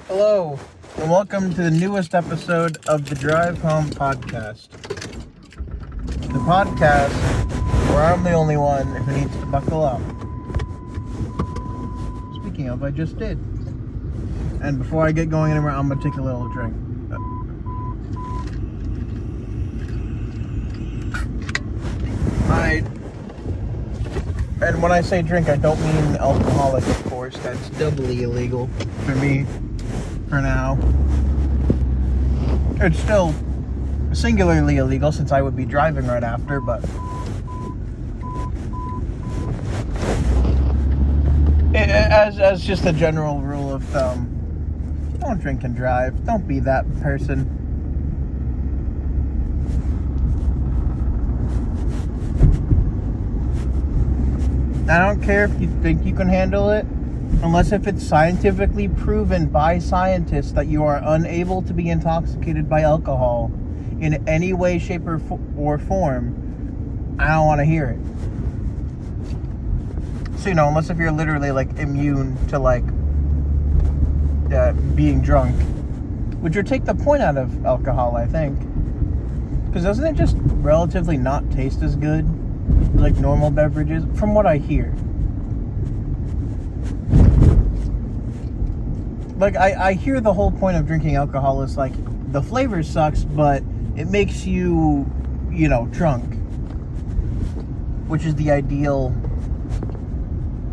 Hello, and welcome to the newest episode of the Drive Home Podcast. The podcast where I'm the only one who needs to buckle up. Speaking of, I just did. And before I get going anywhere, I'm going to take a little drink. And when I say drink, I don't mean alcoholic, of course. That's doubly illegal for me, for now. It's still singularly illegal since I would be driving right after, but as just a general rule of thumb, don't drink and drive. Don't be that person. I don't care if you think you can handle it, unless if it's scientifically proven by scientists that you are unable to be intoxicated by alcohol in any way, shape, or form. I don't want to hear it. So, unless if you're literally, immune to, being drunk, which would take the point out of alcohol, I think. Because doesn't it just relatively not taste as good like normal beverages, from what I hear? I hear the whole point of drinking alcohol is the flavor sucks, but it makes you, drunk, which is the ideal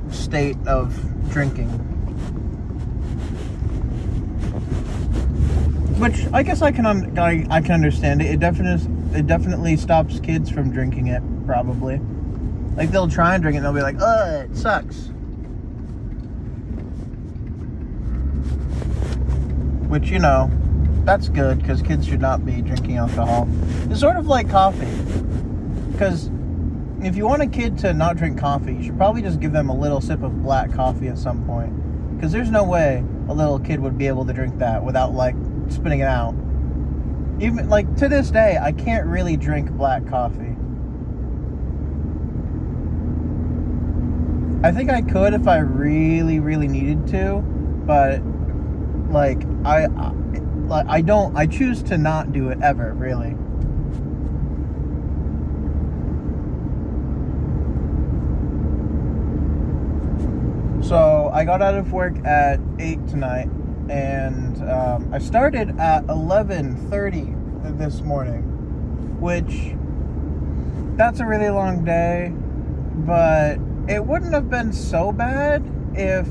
state of drinking. Which I guess I can understand it. It definitely stops kids from drinking it, probably. They'll try and drink it and they'll be like, "Ugh, it sucks." Which, that's good, because kids should not be drinking alcohol. It's sort of like coffee. Because if you want a kid to not drink coffee, you should probably just give them a little sip of black coffee at some point. Because there's no way a little kid would be able to drink that without, spitting it out. Even, to this day, I can't really drink black coffee. I think I could if I really, really needed to, but, I choose to not do it ever, really. So, I got out of work at 8 tonight, and I started at 11:30 this morning, which, that's a really long day, but it wouldn't have been so bad if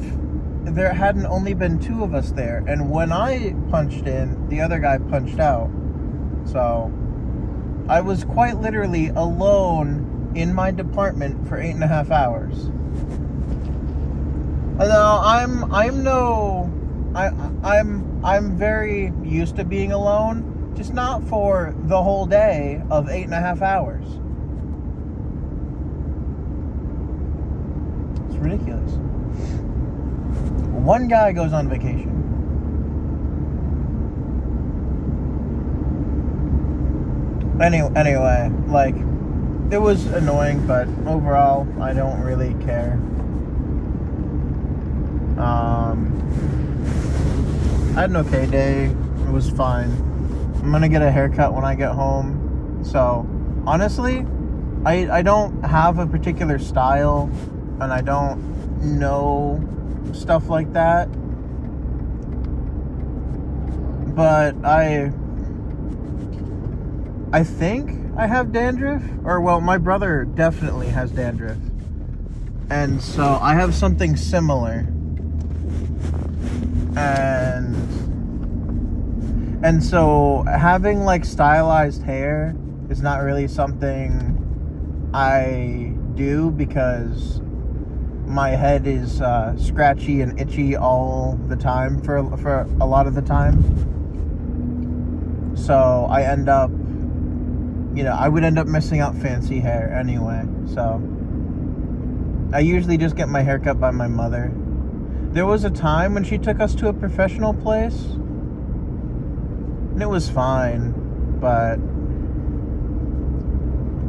there hadn't only been two of us there, and when I punched in, the other guy punched out. So I was quite literally alone in my department for 8.5 hours. Now I'm very used to being alone, just not for the whole day of 8.5 hours. It's ridiculous. One guy goes on vacation. Anyway, it was annoying, but overall, I don't really care. I had an okay day. It was fine. I'm gonna get a haircut when I get home. So, honestly, I don't have a particular style, and I don't know stuff like that, but I think I have dandruff, or my brother definitely has dandruff, and so I have something similar, and so having stylized hair is not really something I do, because my head is scratchy and itchy all the time for a lot of the time. So I end up, I would end up missing out fancy hair anyway. So I usually just get my hair cut by my mother. There was a time when she took us to a professional place, and it was fine, but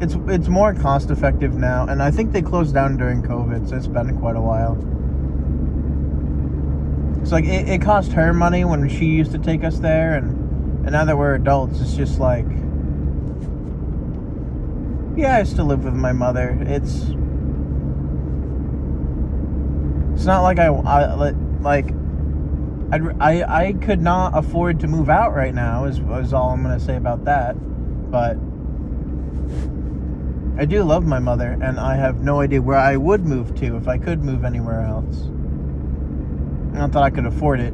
It's more cost effective now, and I think they closed down during COVID, so it's been quite a while. It's like it cost her money when she used to take us there, and now that we're adults, it's just like, yeah, I still live with my mother. It's not like I could not afford to move out right now. Is all I'm gonna say about that. But I do love my mother, and I have no idea where I would move to if I could move anywhere else. Not that I could afford it.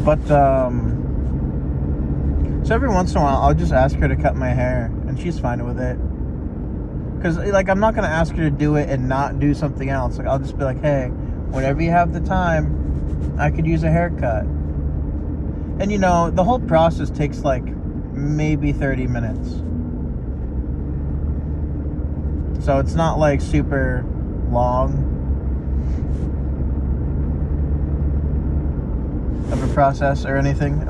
But, so every once in a while, I'll just ask her to cut my hair, and she's fine with it. Because, like, I'm not going to ask her to do it and not do something else. Like, I'll just be like, hey, whenever you have the time, I could use a haircut. And, you know, the whole process takes, like, maybe 30 minutes. So it's not, like, super long of a process or anything.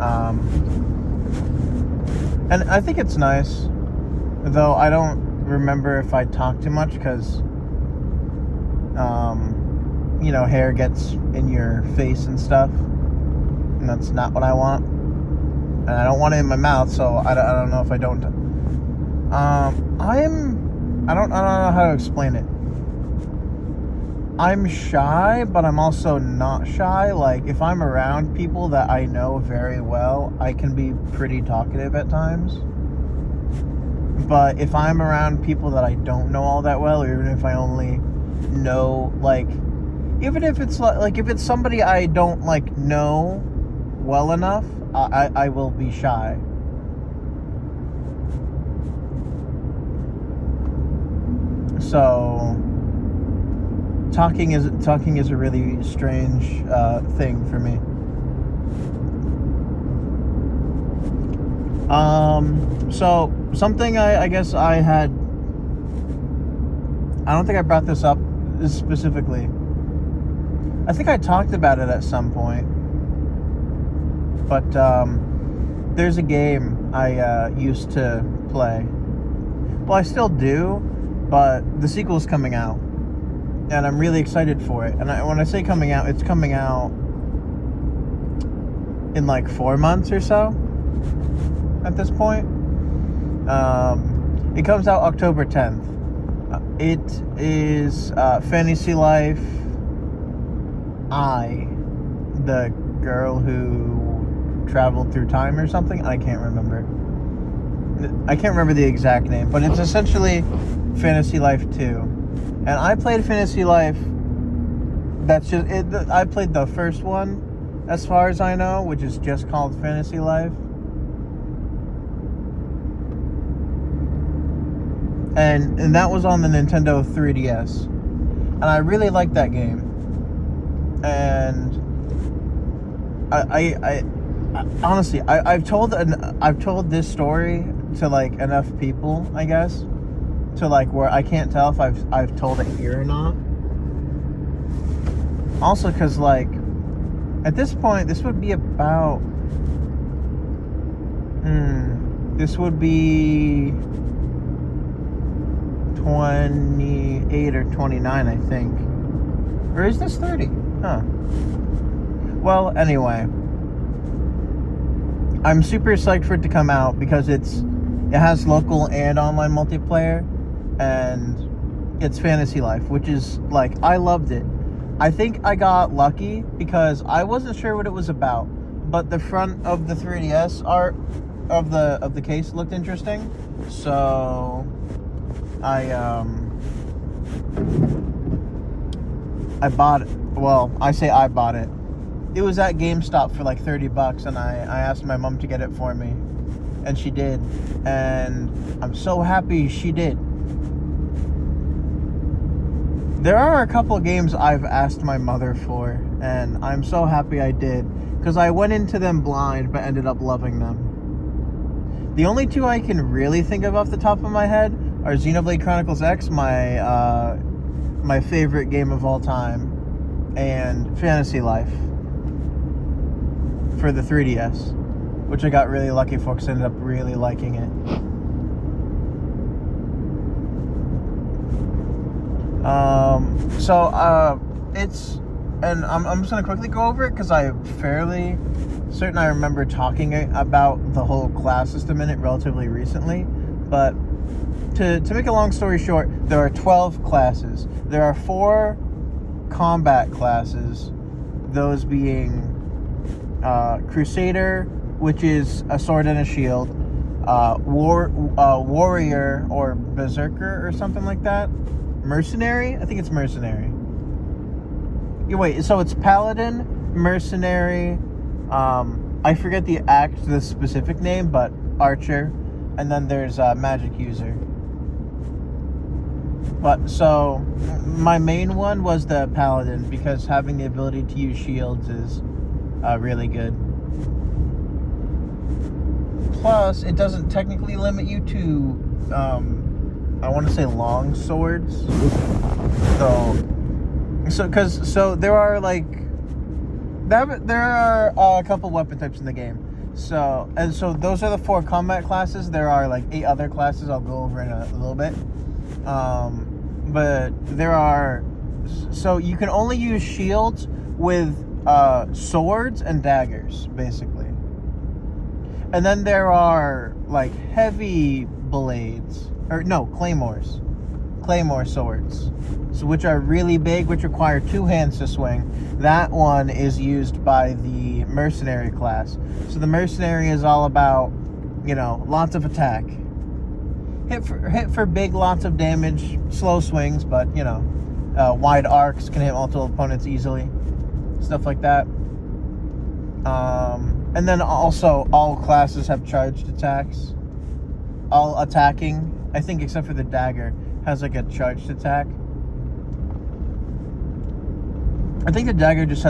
And I think it's nice, though I don't remember if I talk too much, because, you know, hair gets in your face and stuff, and that's not what I want. And I don't want it in my mouth, so I don't know if I don't. I don't know how to explain it. I'm shy, but I'm also not shy. Like, if I'm around people that I know very well, I can be pretty talkative at times. But if I'm around people that I don't know all that well, or even if I only know, like, even if it's like if it's somebody I don't, like, know well enough, I will be shy. So talking is a really strange thing for me. So something I guess I had, I don't think I brought this up specifically. I think I talked about it at some point. But there's a game I used to play. Well, I still do, but the sequel's coming out, and I'm really excited for it. And when I say coming out, it's coming out in like 4 months or so at this point. It comes out October 10th. It is Fantasy Life I, the girl who traveled through time or something. I can't remember the exact name, but it's essentially Fantasy Life 2. And I played Fantasy Life, that's just it. I played the first one, as far as I know, which is just called Fantasy Life. And that was on the Nintendo 3DS. And I really liked that game. And I honestly, I've told this story to like enough people, I guess, to like where I can't tell if I've told it here or not. Also, because like at this point, this would be about this would be 28 or 29, I think. Or is this 30? Huh. Well, anyway, I'm super psyched for it to come out because it has local and online multiplayer, and it's Fantasy Life, which is like, I loved it. I think I got lucky because I wasn't sure what it was about, but the front of the 3DS art of the case looked interesting, so I bought it. Well, I say I bought it. It was at GameStop for like $30, and I asked my mom to get it for me, and she did, and I'm so happy she did. There are a couple games I've asked my mother for, and I'm so happy I did, because I went into them blind but ended up loving them. The only two I can really think of off the top of my head are Xenoblade Chronicles X, my favorite game of all time, and Fantasy Life for the 3DS, which I got really lucky for because I ended up really liking it. It's, and I'm just gonna quickly go over it because I'm fairly certain I remember talking about the whole class system in it relatively recently. But to make a long story short, there are 12 classes. There are 4 combat classes, those being Crusader, which is a sword and a shield, Warrior or Berserker or something like that, Mercenary, I think it's Mercenary. Wait, so it's Paladin, Mercenary, I forget the specific name, but Archer, and then there's Magic User. But so my main one was the Paladin because having the ability to use shields is really good. Plus, it doesn't technically limit you to I want to say long swords. So there are like there are a couple weapon types in the game. So those are the 4 combat classes. There are like 8 other classes I'll go over in a little bit. But there are, so you can only use shields with swords and daggers, basically. And then there are like heavy blades, or no, claymores. Claymore swords, so which are really big, which require 2 hands to swing. That one is used by the mercenary class. So the mercenary is all about, lots of attack. Hit for big, lots of damage, slow swings, but, wide arcs, can hit multiple opponents easily. Stuff like that. And then also, all classes have charged attacks. All attacking, I think except for the dagger, has like a charged attack. I think the dagger just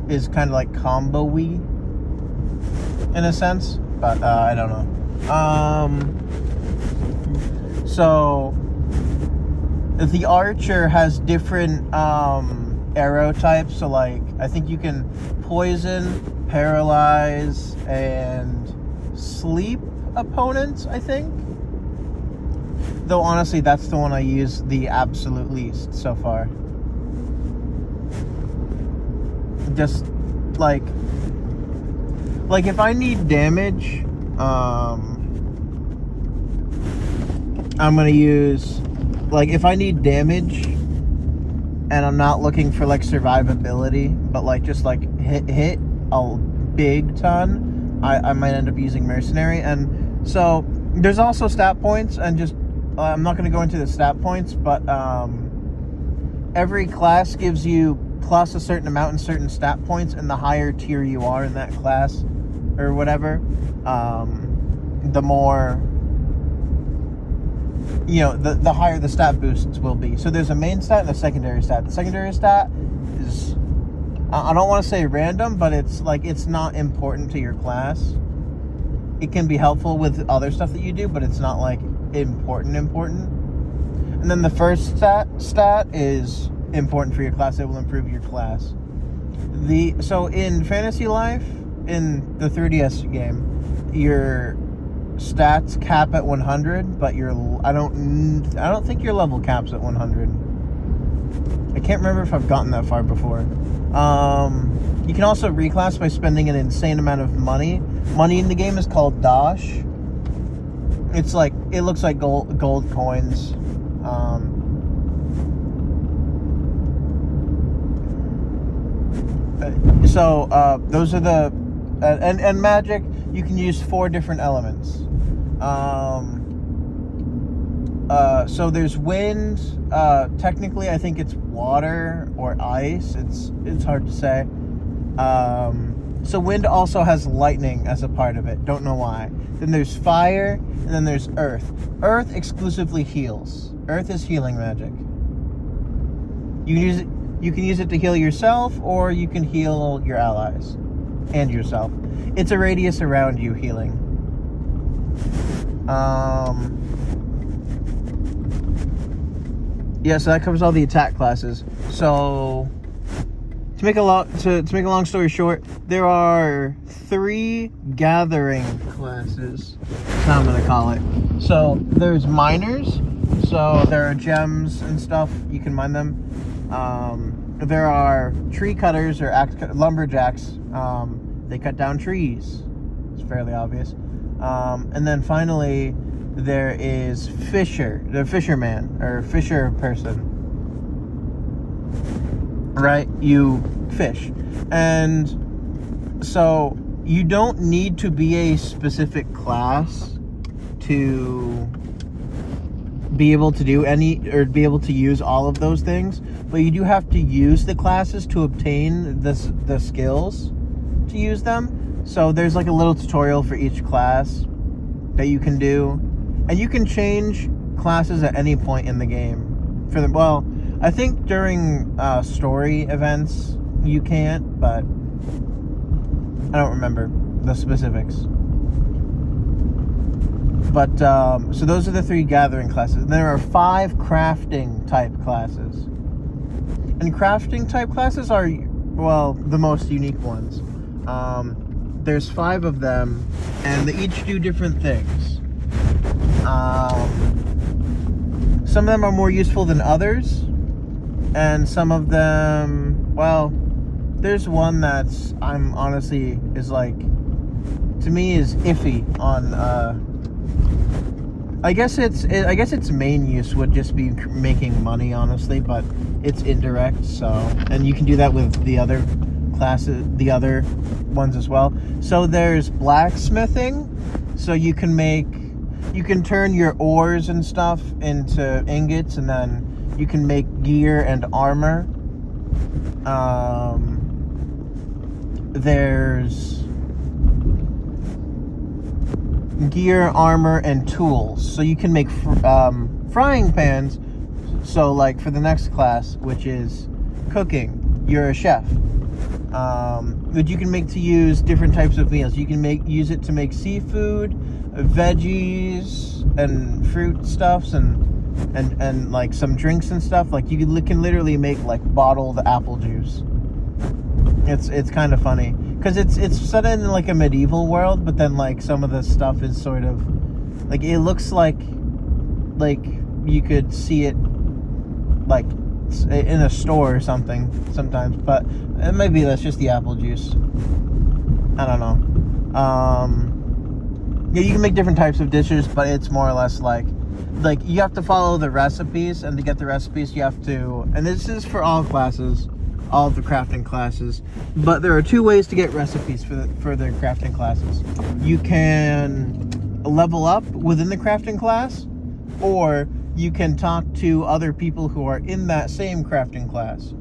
is kind of like combo-y in a sense, but I don't know. So the archer has different arrow types. So like I think you can poison, paralyze, and sleep opponents, I think. Though honestly, that's the one I use the absolute least so far. Just like if I need damage, I'm gonna use, like, if I need damage and I'm not looking for like survivability, but like just like hit a big ton, I might end up using mercenary. And so there's also stat points, and just I'm not going to go into the stat points, but every class gives you plus a certain amount in certain stat points, and the higher tier you are in that class or whatever, the more, the higher the stat boosts will be. So there's a main stat and a secondary stat. The secondary stat is, I don't want to say random, but it's like, it's not important to your class. It can be helpful with other stuff that you do, but it's not like important. And then the first stat is important for your class. It will improve your class. So in Fantasy Life, in the 3DS game, your stats cap at 100, but I don't think your level caps at 100. I can't remember if I've gotten that far before. You can also reclass by spending an insane amount of money. Money in the game is called Dosh. It's like, it looks like gold coins. Those are the and magic. You can use 4 different elements. So there's wind. Technically, I think it's water or ice. It's hard to say. So wind also has lightning as a part of it. Don't know why. Then there's fire, and then there's earth. Earth exclusively heals. Earth is healing magic. You can use it to heal yourself, or you can heal your allies and yourself. It's a radius around you healing. Yeah, so that covers all the attack classes. So to make a long story short, there are 3 gathering classes, that's how I'm gonna call it. So there's miners. So there are gems and stuff. You can mine them. There are tree cutters or lumberjacks. They cut down trees. It's fairly obvious. And then finally, there is the fisherman or fisher person. Right? You fish. And so you don't need to be a specific class to be able to do be able to use all of those things, but you do have to use the classes to obtain the skills to use them. So there's like a little tutorial for each class that you can do, and you can change classes at any point in the game. Well, I think during story events you can't, but I don't remember the specifics. But, so those are the 3 gathering classes. There are 5 crafting type classes. And crafting type classes are, well, the most unique ones. There's 5 of them, and they each do different things. Some of them are more useful than others, and some of them, well, there's one that's, is like, to me, is iffy on, I guess its main use would just be making money, honestly, but it's indirect, so, and you can do that with the other classes, the other ones as well. So there's blacksmithing, so you can turn your ores and stuff into ingots, and then you can make gear and armor. There's gear, armor, and tools. So you can make frying pans. So like for the next class, which is cooking, you're a chef. But you can make to use different types of meals. You can use it to make seafood, veggies, and fruit stuffs, and like some drinks and stuff. Like you can literally make like bottled apple juice. It's kind of funny because it's set in like a medieval world, but then like some of the stuff is sort of like, it looks like you could see it like in a store or something sometimes, but maybe that's just the apple juice. I don't know. Yeah, you can make different types of dishes, but it's more or less like you have to follow the recipes, and to get the recipes you have to, and this is for all classes, all of the crafting classes, but there are 2 ways to get recipes for the crafting classes. You can level up within the crafting class, or you can talk to other people who are in that same crafting class.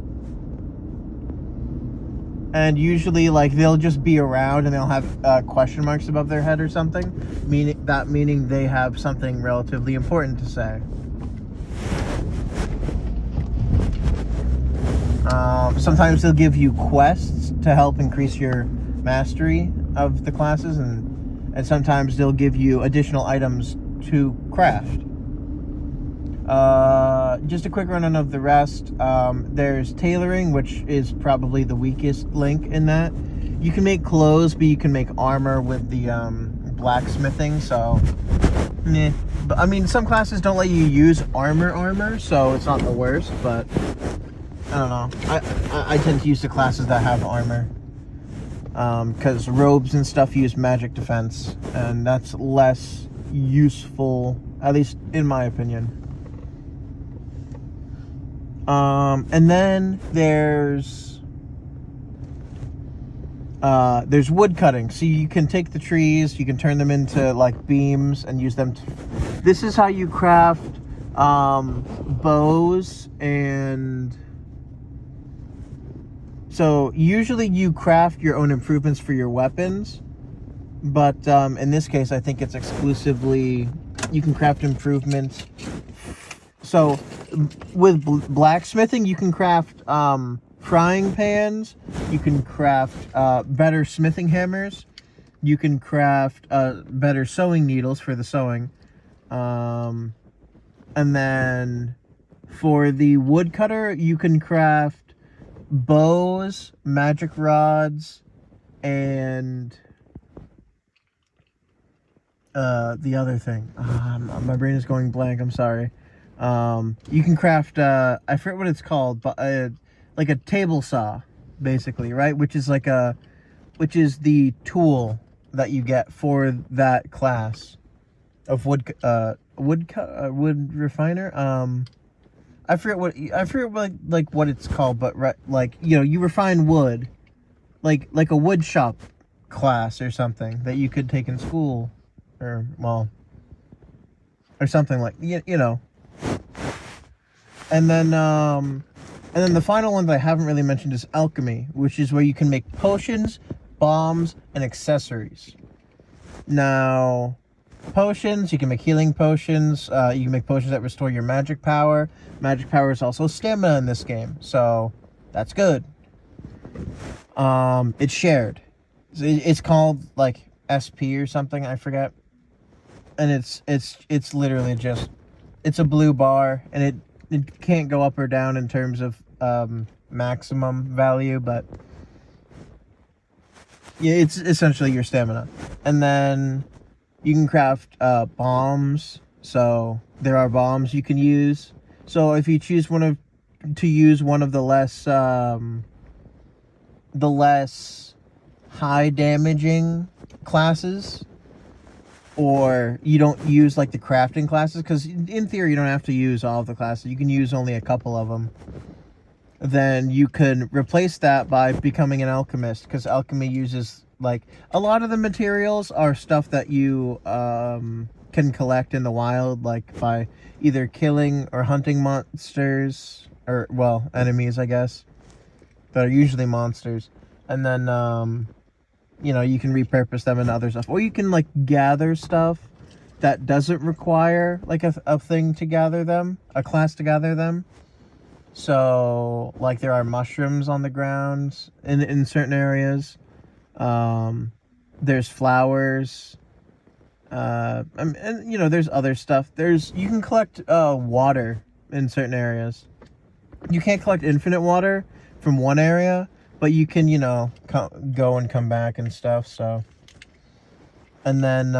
And usually, like, they'll just be around and they'll have question marks above their head or something, meaning they have something relatively important to say. Sometimes they'll give you quests to help increase your mastery of the classes, and sometimes they'll give you additional items to craft. Just a quick run-on of the rest. There's tailoring, which is probably the weakest link in that. You can make clothes, but you can make armor with the blacksmithing, so meh. But I mean, some classes don't let you use armor, so it's not the worst, but I don't know. I tend to use the classes that have armor, because robes and stuff use magic defense, and that's less useful, at least in my opinion. And then there's wood cutting. So you can take the trees, you can turn them into like beams and use them this is how you craft bows. And so usually you craft your own improvements for your weapons, but in this case I think it's exclusively you can craft improvements. So with blacksmithing, you can craft frying pans, you can craft better smithing hammers, you can craft better sewing needles for the sewing, and then for the woodcutter, you can craft bows, magic rods, and the other thing. My brain is going blank, I'm sorry. You can craft, I forget what it's called, but like a table saw, basically, right? Which is the tool that you get for that class of wood refiner. I forget what it's called, but you refine wood, like a wood shop class or something that you could take in school, or something like you know. And then the final one that I haven't really mentioned is alchemy, which is where you can make potions, bombs, and accessories. Now, potions, you can make healing potions. You can make potions that restore your magic power. Magic power is also stamina in this game, so that's good. It's shared. It's called like SP or something, I forget. And it's literally just, it's a blue bar, and it can't go up or down in terms of maximum value, but yeah, it's essentially your stamina. And then you can craft bombs. So there are bombs you can use. So if you choose to use one of the less high damaging classes, or you don't use like the crafting classes, because in theory you don't have to use all of the classes, you can use only a couple of them, then you can replace that by becoming an alchemist, because alchemy uses, like, a lot of the materials are stuff that you can collect in the wild, like by either killing or hunting monsters, or enemies, I guess, that are usually monsters. And then you can repurpose them into other stuff, or you can like gather stuff that doesn't require like a thing to gather them, a class to gather them. So like there are mushrooms on the ground in certain areas. There's flowers, and there's other stuff. You can collect water in certain areas. You can't collect infinite water from one area, but you can, go and come back and stuff. So, and then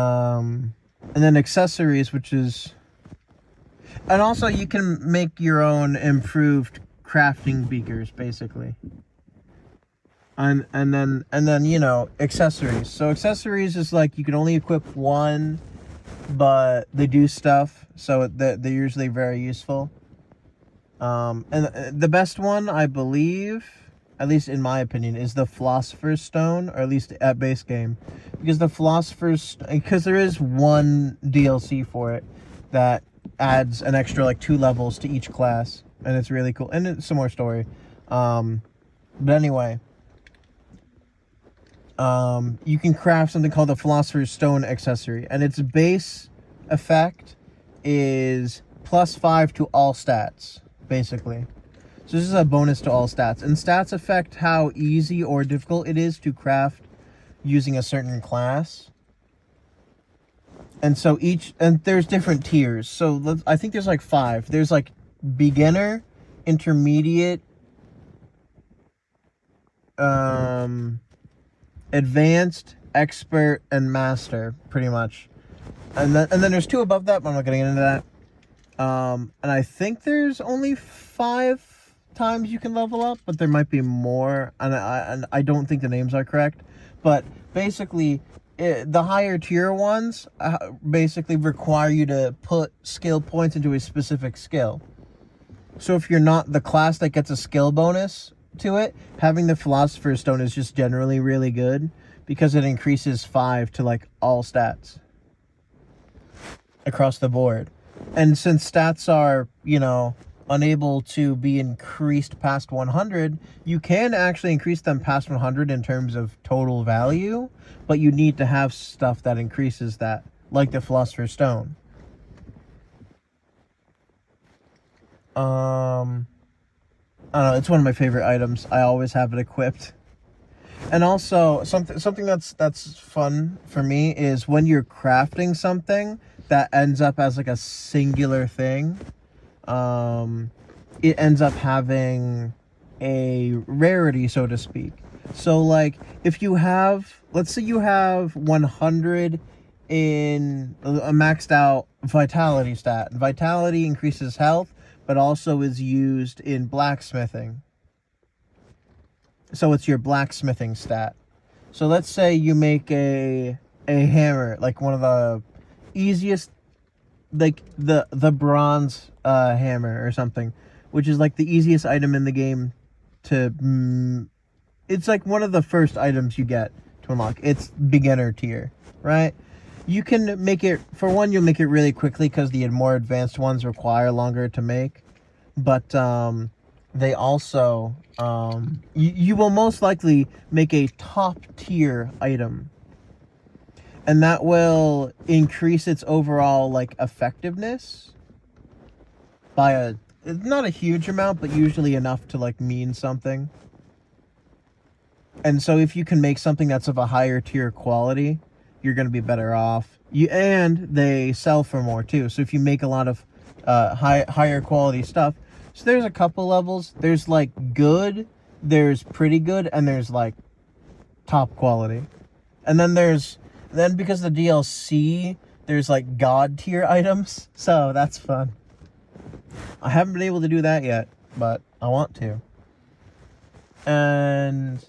accessories, and also you can make your own improved crafting beakers, basically. And then accessories. So accessories is like you can only equip one, but they do stuff, so they're usually very useful. And the best one, I believe, at least in my opinion, is the Philosopher's Stone, or at least at base game. Because there is one DLC for it that adds an extra like 2 levels to each class, and it's really cool, and it's some more story. But anyway, you can craft something called the Philosopher's Stone accessory, and its base effect is +5 to all stats, basically. So this is a bonus to all stats, and stats affect how easy or difficult it is to craft using a certain class. And so there's different tiers. So I think there's like 5. There's like beginner, intermediate, advanced, expert, and master, pretty much. And then there's 2 above that, but I'm not getting into that. And I think there's only 5 times you can level up, but there might be more, and I don't think the names are correct. But basically, the higher tier ones basically require you to put skill points into a specific skill. So if you're not the class that gets a skill bonus to it, having the Philosopher's Stone is just generally really good, because it increases 5 to like all stats across the board. And since stats are, unable to be increased past 100, you can actually increase them past 100 in terms of total value, but you need to have stuff that increases that, like the Philosopher's Stone. I don't know, it's one of my favorite items. I always have it equipped. And also, something that's fun for me is when you're crafting something that ends up as like a singular thing, it ends up having a rarity, so to speak. So like if you have, let's say you have 100 in a maxed out vitality stat. Vitality increases health, but also is used in blacksmithing. So it's your blacksmithing stat. So let's say you make a hammer, like one of the easiest, like the bronze hammer or something, which is like the easiest item in the game to. It's like one of the first items you get to unlock. It's beginner tier, right? You can make it, for one, you'll make it really quickly because the more advanced ones require longer to make. But they also, you will most likely make a top tier item. And that will increase its overall, like, effectiveness by not a huge amount, but usually enough to, like, mean something. And so if you can make something that's of a higher tier quality, you're going to be better off. And they sell for more, too. So if you make a lot of higher quality stuff, so there's a couple levels. There's, like, good, there's pretty good, and there's, like, top quality. And then then because the DLC, there's, like, god tier items. So that's fun. I haven't been able to do that yet, but I want to. And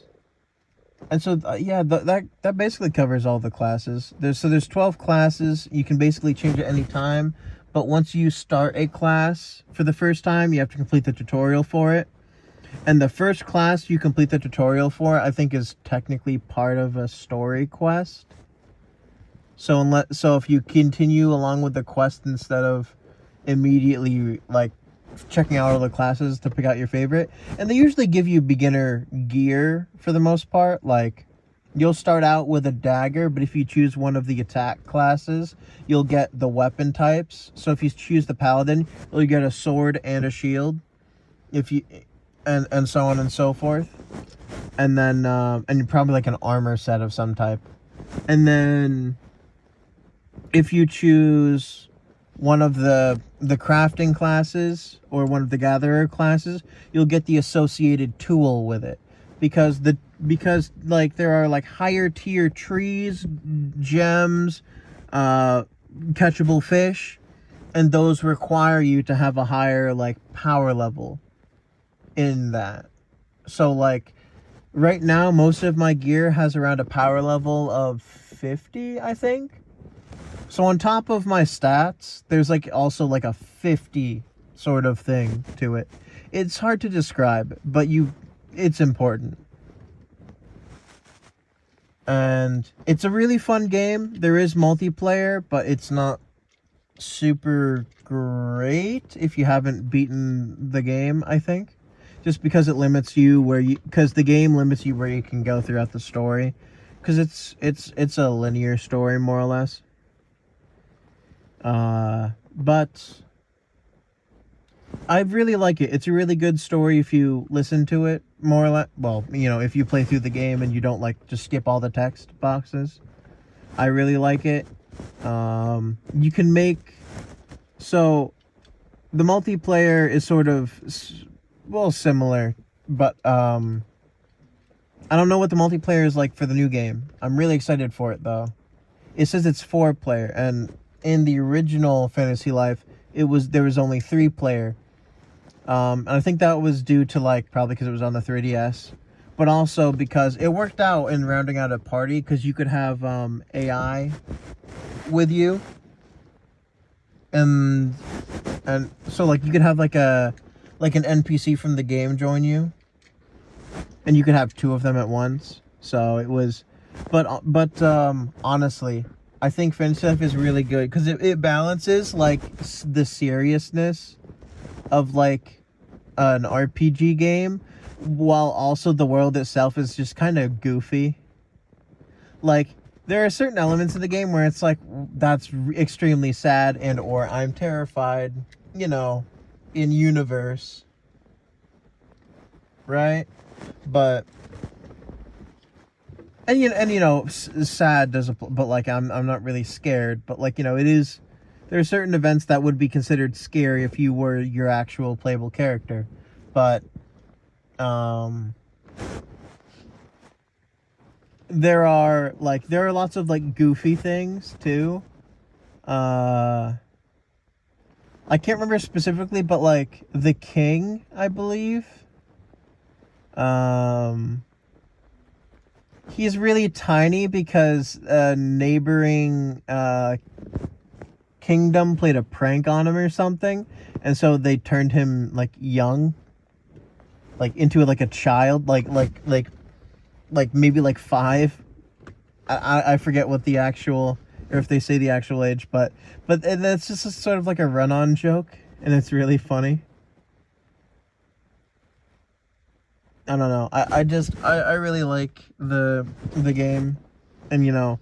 so, yeah, that basically covers all the classes. There's 12 classes. You can basically change it any time. But once you start a class for the first time, you have to complete the tutorial for it. And the first class you complete the tutorial for, I think, is technically part of a story quest. So if you continue along with the quest instead of immediately, like, checking out all the classes to pick out your favorite, and they usually give you beginner gear for the most part. Like, you'll start out with a dagger, but if you choose one of the attack classes, you'll get the weapon types. So if you choose the paladin, you'll get a sword and a shield. And so on and so forth. And then and probably like an armor set of some type. And then if you choose one of the crafting classes or one of the gatherer classes, you'll get the associated tool with it. Because like there are like higher tier trees, gems, catchable fish, and those require you to have a higher like power level in that. So like right now most of my gear has around a power level of 50, I think. So on top of my stats, there's like also like a 50 sort of thing to it. It's hard to describe, but it's important. And it's a really fun game. There is multiplayer, but it's not super great if you haven't beaten the game, I think. Just because it limits you because the game limits you where you can go throughout the story. Because it's a linear story, more or less. But I really like it. It's a really good story if you listen to it, more or less. Well, if you play through the game and you don't like just skip all the text boxes. I really like it. You can make... So, the multiplayer is sort of, well, similar. But, I don't know what the multiplayer is like for the new game. I'm really excited for it, though. It says it's 4-player, and in the original Fantasy Life, there was only 3-player. And I think that was due to, like, probably because it was on the 3DS. But also because it worked out in rounding out a party, because you could have AI with you. And so, like, you could have, like, an NPC from the game join you. And you could have 2 of them at once. So it was... But honestly, I think Fantasy Life is really good because it balances like the seriousness of like an RPG game, while also the world itself is just kind of goofy. Like there are certain elements of the game where it's like that's extremely sad or I'm terrified, in universe, right? But sad doesn't, but like I'm not really scared, but like there are certain events that would be considered scary if you were your actual playable character, but there are lots of like goofy things too. I can't remember specifically, but like the king, I believe. He's really tiny because a neighboring kingdom played a prank on him or something, and so they turned him like young, like into like a child, like maybe like 5. I forget what the actual, or if they say the actual age, but and that's just a, sort of like a run-on joke, and it's really funny. I don't know. I really like the game, and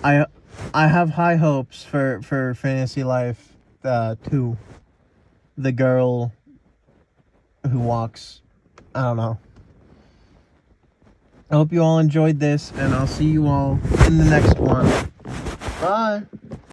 I I have high hopes for Fantasy Life 2. The girl who walks. I don't know. I hope you all enjoyed this, and I'll see you all in the next one. Bye.